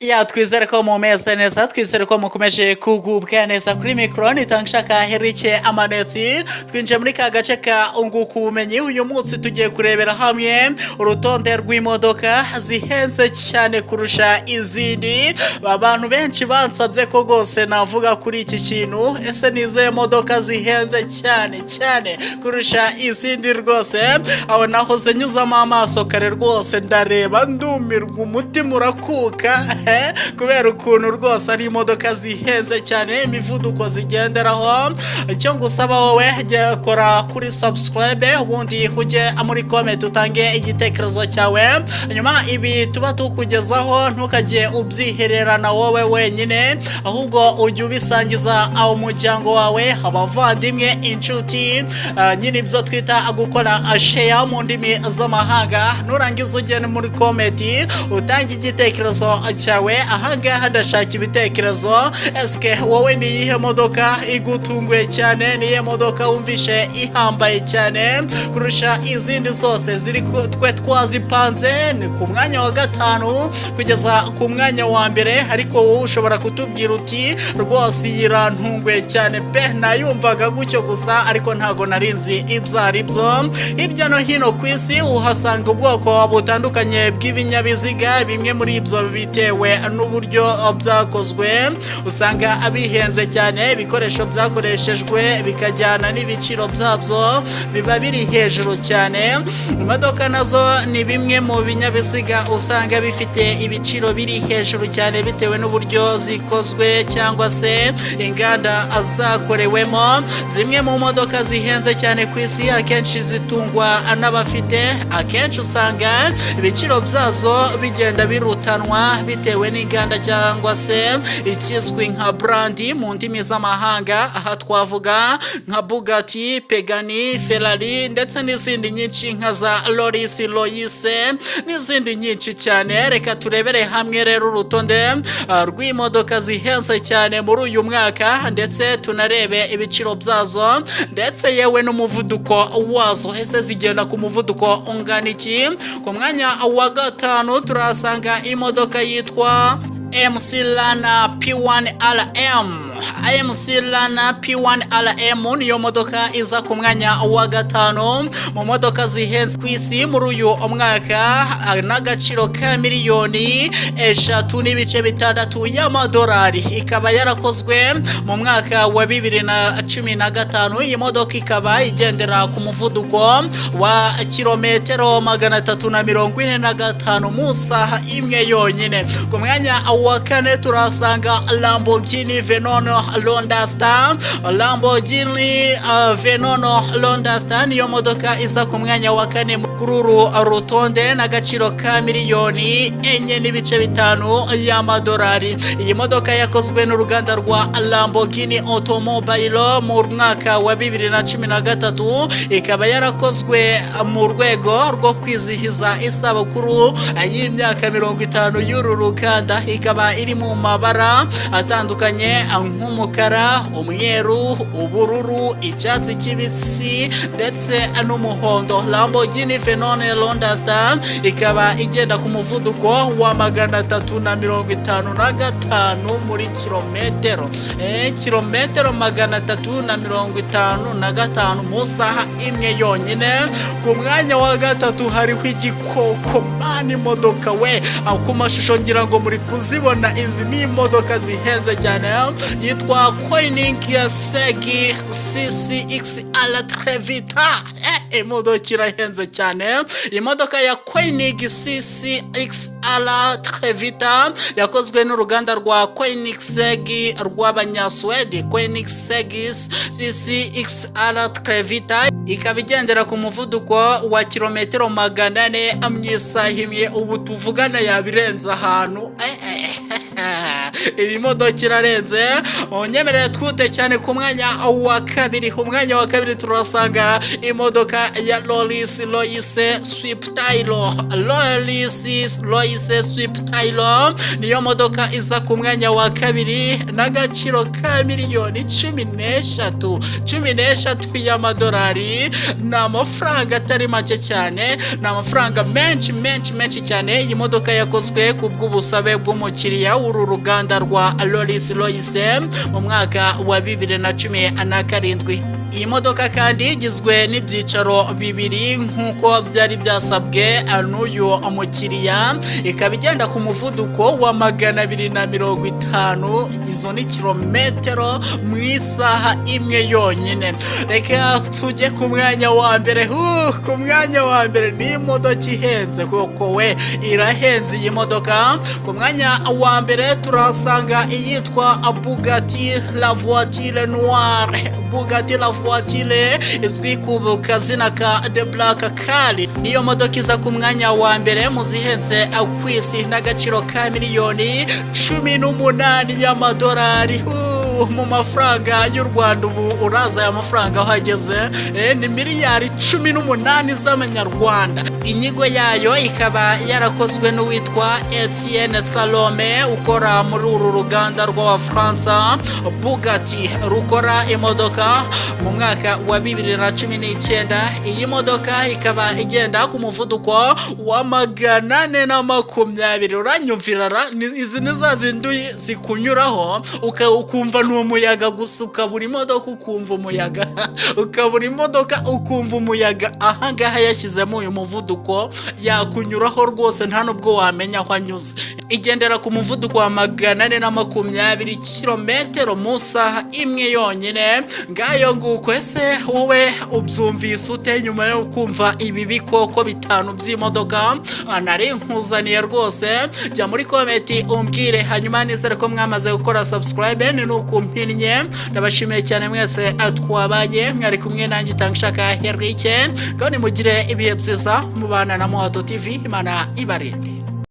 Ya twizere ko mumeze neza, twizere ko mukomeje kugubwa neza. Kuri mikro nitangshaka Herike Amanetsi, twinjiye muri ka gace ka unguka ubumenyi. Uyu munsi tugiye kurebera hamwe urutonde rw'imodoka zihenze cyane kurusha izindi. Abantu benshi bansabye ko gose navuga kuri iki kintu, ese nize modoka zihenze cyane kurusha izindi rwose. Aho nahoze nyuzamo amaso kare rwose, ndareba ndumirwa, umutima urakuka kubera ukuntu rwose ari imodoka zihenze cyane, imivuduko zigenderaho. Icyo ngusaba wowe jya kora kuri subscribe, ubundi ujye muri comment utange igitekerezo cyawe. Nyuma ibi tuba tukugezaho ntukajye ubyihererana wowe wenyine, ahubwo ujye ubisangiza umuryango wawe, abavandimwe, inshuti, nyine ibyo twita gukora share mu ndimi z'amahanga. Nurangiza ujye muri comment utange igitekerezo cyawe. Ahangaha ndashaka ibitekerezo. Eske wowe ni iyihe modoka igutunguye cyane? Ni iyihe modoka wumvishe ihambaye cyane kurusha izindi zose ziri twe twazipanze? Ni ku mwanya wa gatanu kugeza ku mwanya wa mbere, ariko wowe ushobora kutubwira uti rwose yirantunguye cyane pe, nayumvaga gutyo gusa ariko ntago narinzi ibyo ari byo. Hirya no hino ku isi uhasanga ubwoko butandukanye bw'ibinyabiziga, bimwe muri ibyo bitewe n'uburyo byakozwe usanga abihenze cyane. Ibikoresho byakoreshejwe bikajyana n'ibiciro byabyo biba biri hejuru cyane. Imodoka nazo ni bimwe mu binyabiziga usanga bifite ibiciro biri hejuru cyane bitewe n'uburyo zikozwe cyangwa se inganda zakorewemo. Zimwe mu modoka zihenze cyane ku isi akenshi zitungwa n'abafite, akenshi usanga ibiciro byazo bigenda birutanwa bitewe n'inganda cyangwa se ikizwi nka brandi mu ndimi z'amahanga. Aha twavuga nka Bugatti, Pagani, Ferrari ndetse n'izindi nyinshi nka za Rolls Royce n'izindi nyinshi cyane. Reka turebere hamwe rero urutonde rw'imodoka zihenze cyane muri uyu mwaka, ndetse tunarebe ibiciro byazo ndetse yewe n'umuvuduko wazo. Ese zigenda ku muvuduko ungana iki? Ku mwanya wa gatanu turasanga imodoka yitwa MC Lana P1RM. MC Lana P1RM niyo modoka iza ku mwanya wa gatanu mu modoka zihenze ku isi muri uyu mwaka, n'agaciro ka miliyoni 3.6 y'amadolari. Ikaba yarakozwe mu mwaka wa 2015. Iyi modoka ikaba igendera ku muvuduko wa kilometero 345 mu saha imwe yonyine. Ku mwanya wa kane turasanga Lamborghini Veneno Londastar. Lamborghini Veneno Londastar niyo modoka iza ku mwanya wa kane kuri uru rutonde, n'agaciro ka miliyoni 4.5 y'amadolari. Iyi modoka yakozwe n'uruganda rwa Lamborghini Automobile mu mwaka wa 2013. Ikaba yarakozwe mu rwego rwo kwizihiza isabukuru y'imyaka 50 y'uru ruganda. Ikaba iri mu mabara atandukanye nk'umukara, umweru, ubururu, icyatsi kibisi ndetse n'umuhondo. Lamborghini Veneno Londastar ikaba igenda ku muvuduko wa 355 muri kilometero. Kilometero 355 mu saha imwe yonyine. Ku mwanya wa gatatu hariho igikoko mani modoka we, ku mashusho ngira ngo muri kuzibona. Izi ni imodoka zihenze cyane, yitwa Koenigsegg CCXR Trevita. Imodoka irahenze cyane. Imodoka ya Koenigsegg CCXR Trevita yakozwe n'uruganda rwa Koenigsegg rw'abanyaswede. Koenigsegg CCXR Trevita ikaba igendera ku muvuduko wa kilometero 400 mu isaha imwe. Ubu tuvugana yabirenza ahantu iyi modoka irarenze. Unyemerere twute cyane ku mwanya wa kabiri. Umwanya wa kabiri turasanga imodoka ya Rolls Royce Swiftailo. Rolls Royce Swiftailo niyo modoka iza ku mwanya wa kabiri n'agaciro ka miliyoni 13 y'amadolari. Ni amafaranga atari make cyane, ni amafaranga menshi cyane. Iyi modoka yakozwe ku bw'ubusabe bw'umukiriya w'uru ruganda rwa Rolls Royce mu mwaka wa 2017. Iyi modoka kandi igizwe n'ibyicaro bibiri nk'uko byari byasabwe n'uyu umukiriya, ikaba igenda ku muvuduko wa 250. Izo ni kilometero mu isaha imwe yonyine. Reka tujye ku mwanya wa mbere. Ku mwanya wa mbere ni imodoka ihenze kuko we irahenze iyi modoka. Ku mwanya wa mbere turasanga iyitwa Bugatti La Voiture Noire. Bugatti La Voiture izwi ku kazina ka The Black Car. Niyo modoka iza ku mwanya wa mbere mu zihenze ku isi n'agaciro ka miliyoni 18 y'amadolari. Mu mafaranga y'u Rwanda ubu uraza aya mafaranga aho ageze ni miliyari 18 z'amanyarwanda. Inyigo yayo ikaba yarakozwe n'uwitwa Etienne Salome ukora muri uru ruganda rw'Abafaransa Bugatti rukora imodoka mu mwaka wa 2019. Iyi modoka ikaba igenda ku muvuduko wa 420. Uranyumvira izi nizazinduye zikunyuraho ukumva n'umuyaga gusa, ukabura imodoka ukumva umuyaga, ukabura imodoka ukumva umuyaga. Ahangaha yashyizemo uyu muvuduko yakunyuraho rwose nta nubwo wamenya aho anyuze. Igendera ku muvuduko wa 420 kilometero mu saha imwe yonyine. Ngayo nguko ese wowe ubyumvise ute nyuma yo kumva ibi bikoko bitanu by'imodoka nari nkuzaniye rwose? Jya muri komenti umbwire, hanyuma nizere ko mwamaze gukora subscribe nukumpinnye. Ndabashimiye cyane mwese twabanye, mwari kumwe nanjye Itangishaka Henrique, kandi mugire ibihe byiza mubana na Moto TV. Imana ibarinde.